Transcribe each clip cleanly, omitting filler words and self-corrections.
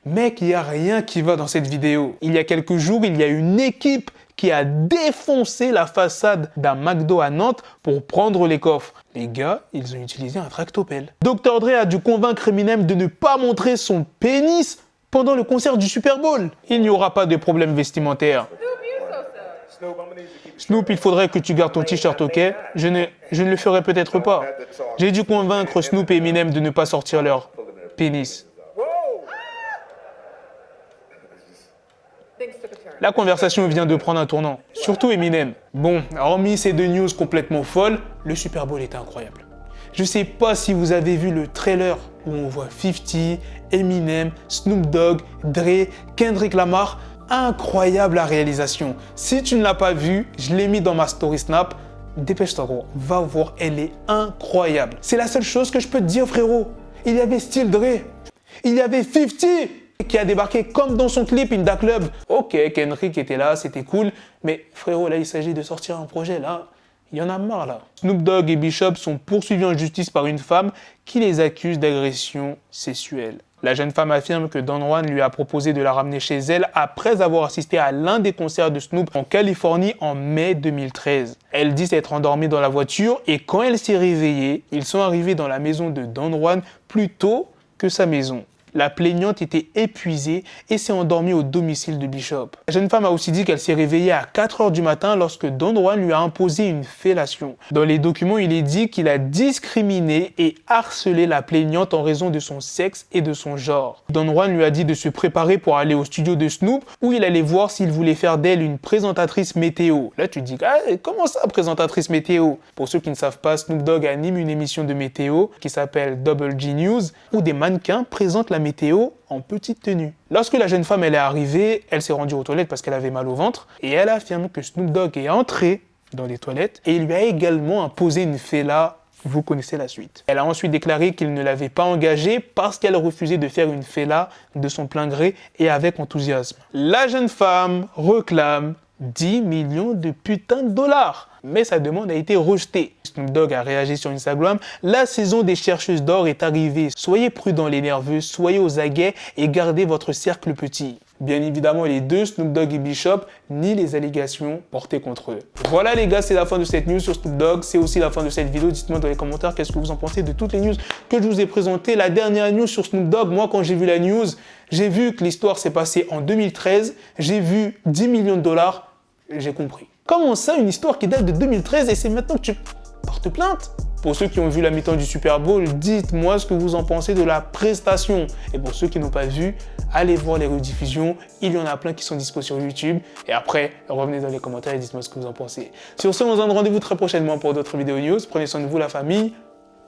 Mec, il n'y a rien qui va dans cette vidéo. Il y a quelques jours, il y a une équipe qui a défoncé la façade d'un McDo à Nantes pour prendre les coffres. Les gars, ils ont utilisé un tractopelle. Dr. Dre a dû convaincre Eminem de ne pas montrer son pénis pendant le concert du Super Bowl. Il n'y aura pas de problème vestimentaire. Snoop, il faudrait que tu gardes ton t-shirt, ok? Je ne le ferai peut-être pas. J'ai dû convaincre Snoop et Eminem de ne pas sortir leur pénis. La conversation vient de prendre un tournant, surtout Eminem. Bon, hormis ces deux news complètement folles, le Super Bowl était incroyable. Je sais pas si vous avez vu le trailer où on voit 50, Eminem, Snoop Dogg, Dre, Kendrick Lamar. Incroyable la réalisation. Si tu ne l'as pas vu, je l'ai mis dans ma story Snap. Dépêche-toi gros, va voir, elle est incroyable. C'est la seule chose que je peux te dire frérot. Il y avait Still Dre, il y avait 50 qui a débarqué comme dans son clip In Da Club. Ok, Kendrick était là, c'était cool, mais frérot, là il s'agit de sortir un projet, là, il y en a marre là. Snoop Dogg et Bishop sont poursuivis en justice par une femme qui les accuse d'agression sexuelle. La jeune femme affirme que Don Juan lui a proposé de la ramener chez elle après avoir assisté à l'un des concerts de Snoop en Californie en mai 2013. Elle dit s'être endormie dans la voiture et quand elle s'est réveillée, ils sont arrivés dans la maison de Don Juan plus tôt que sa maison. La plaignante était épuisée et s'est endormie au domicile de Bishop. La jeune femme a aussi dit qu'elle s'est réveillée à 4 h du matin lorsque Don Juan lui a imposé une fellation. Dans les documents, il est dit qu'il a discriminé et harcelé la plaignante en raison de son sexe et de son genre. Don Juan lui a dit de se préparer pour aller au studio de Snoop où il allait voir s'il voulait faire d'elle une présentatrice météo. Là, tu te dis, comment ça, présentatrice météo? Pour ceux qui ne savent pas, Snoop Dogg anime une émission de météo qui s'appelle Double G News où des mannequins présentent la météo en petite tenue. Lorsque la jeune femme elle est arrivée, elle s'est rendue aux toilettes parce qu'elle avait mal au ventre et elle affirme que Snoop Dogg est entré dans les toilettes et il lui a également imposé une fella. Vous connaissez la suite. Elle a ensuite déclaré qu'il ne l'avait pas engagée parce qu'elle refusait de faire une fella de son plein gré et avec enthousiasme. La jeune femme réclame 10 millions de putains de dollars. Mais sa demande a été rejetée. Snoop Dogg a réagi sur Instagram. La saison des chercheuses d'or est arrivée. Soyez prudents les nerveux, soyez aux aguets et gardez votre cercle petit. Bien évidemment, les deux, Snoop Dogg et Bishop, nient les allégations portées contre eux. Voilà les gars, c'est la fin de cette news sur Snoop Dogg. C'est aussi la fin de cette vidéo. Dites-moi dans les commentaires qu'est-ce que vous en pensez de toutes les news que je vous ai présentées. La dernière news sur Snoop Dogg, moi quand j'ai vu la news, j'ai vu que l'histoire s'est passée en 2013. J'ai vu 10 millions de dollars. J'ai compris. Comment ça, une histoire qui date de 2013 et c'est maintenant que tu portes plainte? Pour ceux qui ont vu la mi-temps du Super Bowl, dites-moi ce que vous en pensez de la prestation. Et pour ceux qui n'ont pas vu, allez voir les rediffusions. Il y en a plein qui sont dispo sur YouTube. Et après, revenez dans les commentaires et dites-moi ce que vous en pensez. Sur ce, on se donne rendez-vous très prochainement pour d'autres vidéos news. Prenez soin de vous, la famille.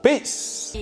Peace!